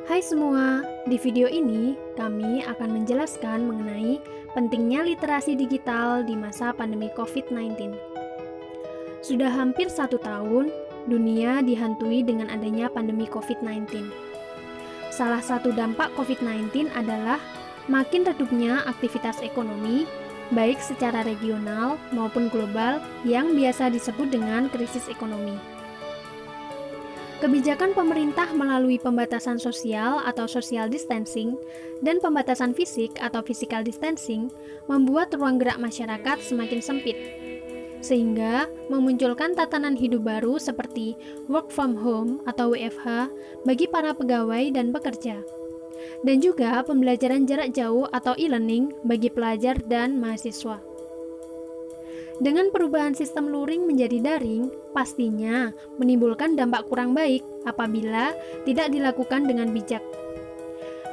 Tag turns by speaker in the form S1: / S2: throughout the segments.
S1: Hai semua, di video ini kami akan menjelaskan mengenai pentingnya literasi digital di masa pandemi COVID-19. Sudah hampir 1 tahun, dunia dihantui dengan adanya pandemi COVID-19. Salah satu dampak COVID-19 adalah makin redupnya aktivitas ekonomi, baik secara regional maupun global yang biasa disebut dengan krisis ekonomi. Kebijakan pemerintah melalui pembatasan sosial atau social distancing dan pembatasan fisik atau physical distancing membuat ruang gerak masyarakat semakin sempit, sehingga memunculkan tatanan hidup baru seperti work from home atau WFH bagi para pegawai dan pekerja, dan juga pembelajaran jarak jauh atau e-learning bagi pelajar dan mahasiswa. Dengan perubahan sistem luring menjadi daring, pastinya menimbulkan dampak kurang baik apabila tidak dilakukan dengan bijak.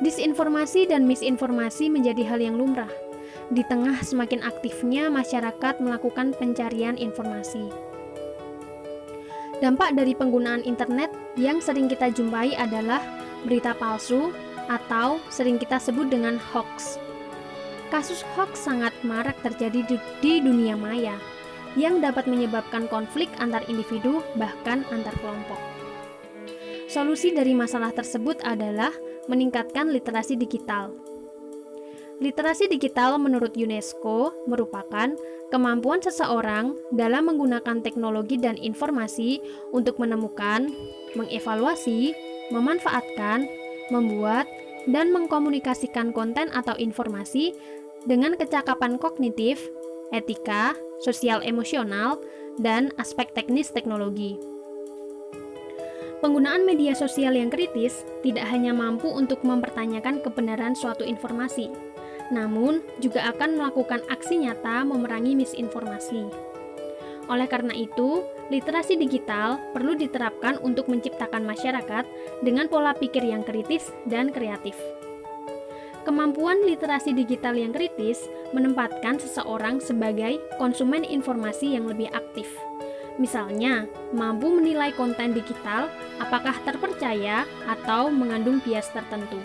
S1: Disinformasi dan misinformasi menjadi hal yang lumrah di tengah semakin aktifnya masyarakat melakukan pencarian informasi. Dampak dari penggunaan internet yang sering kita jumpai adalah berita palsu atau sering kita sebut dengan hoax. Kasus hoax sangat marak terjadi di dunia maya yang dapat menyebabkan konflik antar individu bahkan antar kelompok. Solusi dari masalah tersebut adalah meningkatkan literasi digital. Literasi digital menurut UNESCO merupakan kemampuan seseorang dalam menggunakan teknologi dan informasi untuk menemukan, mengevaluasi, memanfaatkan, membuat, dan mengkomunikasikan konten atau informasi dengan kecakapan kognitif, etika, sosial emosional, dan aspek teknis teknologi. Penggunaan media sosial yang kritis tidak hanya mampu untuk mempertanyakan kebenaran suatu informasi, namun juga akan melakukan aksi nyata memerangi misinformasi. Oleh karena itu, literasi digital perlu diterapkan untuk menciptakan masyarakat dengan pola pikir yang kritis dan kreatif. Kemampuan literasi digital yang kritis menempatkan seseorang sebagai konsumen informasi yang lebih aktif. Misalnya, mampu menilai konten digital apakah terpercaya atau mengandung bias tertentu.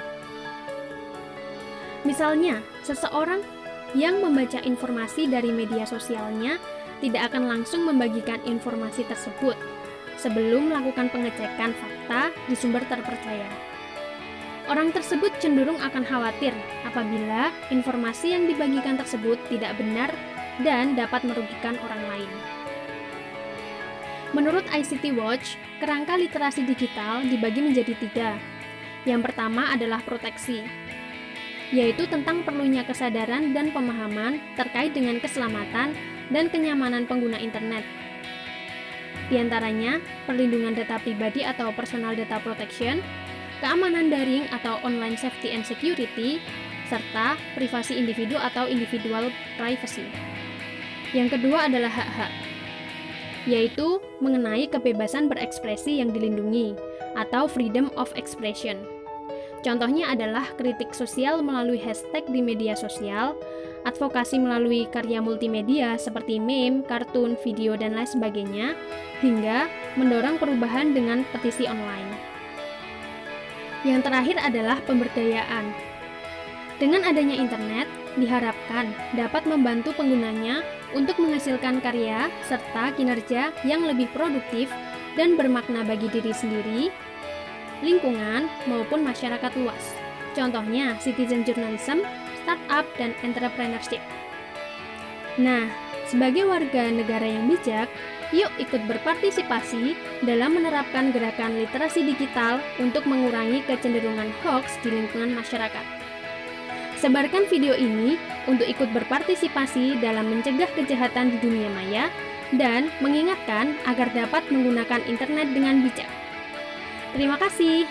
S1: Misalnya, seseorang yang membaca informasi dari media sosialnya tidak akan langsung membagikan informasi tersebut sebelum melakukan pengecekan fakta di sumber terpercaya. Orang tersebut cenderung akan khawatir apabila informasi yang dibagikan tersebut tidak benar dan dapat merugikan orang lain. Menurut ICT Watch, kerangka literasi digital dibagi menjadi 3. Yang pertama adalah proteksi, yaitu tentang perlunya kesadaran dan pemahaman terkait dengan keselamatan dan kenyamanan pengguna internet. Di antaranya, perlindungan data pribadi atau personal data protection, keamanan daring atau online safety and security, serta privasi individu atau individual privacy. Yang kedua adalah hak-hak, yaitu mengenai kebebasan berekspresi yang dilindungi atau freedom of expression. Contohnya adalah kritik sosial melalui hashtag di media sosial, advokasi melalui karya multimedia seperti meme, kartun, video, dan lain sebagainya, hingga mendorong perubahan dengan petisi online. Yang terakhir adalah pemberdayaan. Dengan adanya internet, diharapkan dapat membantu penggunanya untuk menghasilkan karya serta kinerja yang lebih produktif dan bermakna bagi diri sendiri, lingkungan, maupun masyarakat luas. Contohnya, citizen journalism, startup, dan entrepreneurship. Nah, sebagai warga negara yang bijak, yuk ikut berpartisipasi dalam menerapkan gerakan literasi digital untuk mengurangi kecenderungan hoax di lingkungan masyarakat. Sebarkan video ini untuk ikut berpartisipasi dalam mencegah kejahatan di dunia maya dan mengingatkan agar dapat menggunakan internet dengan bijak. Terima kasih.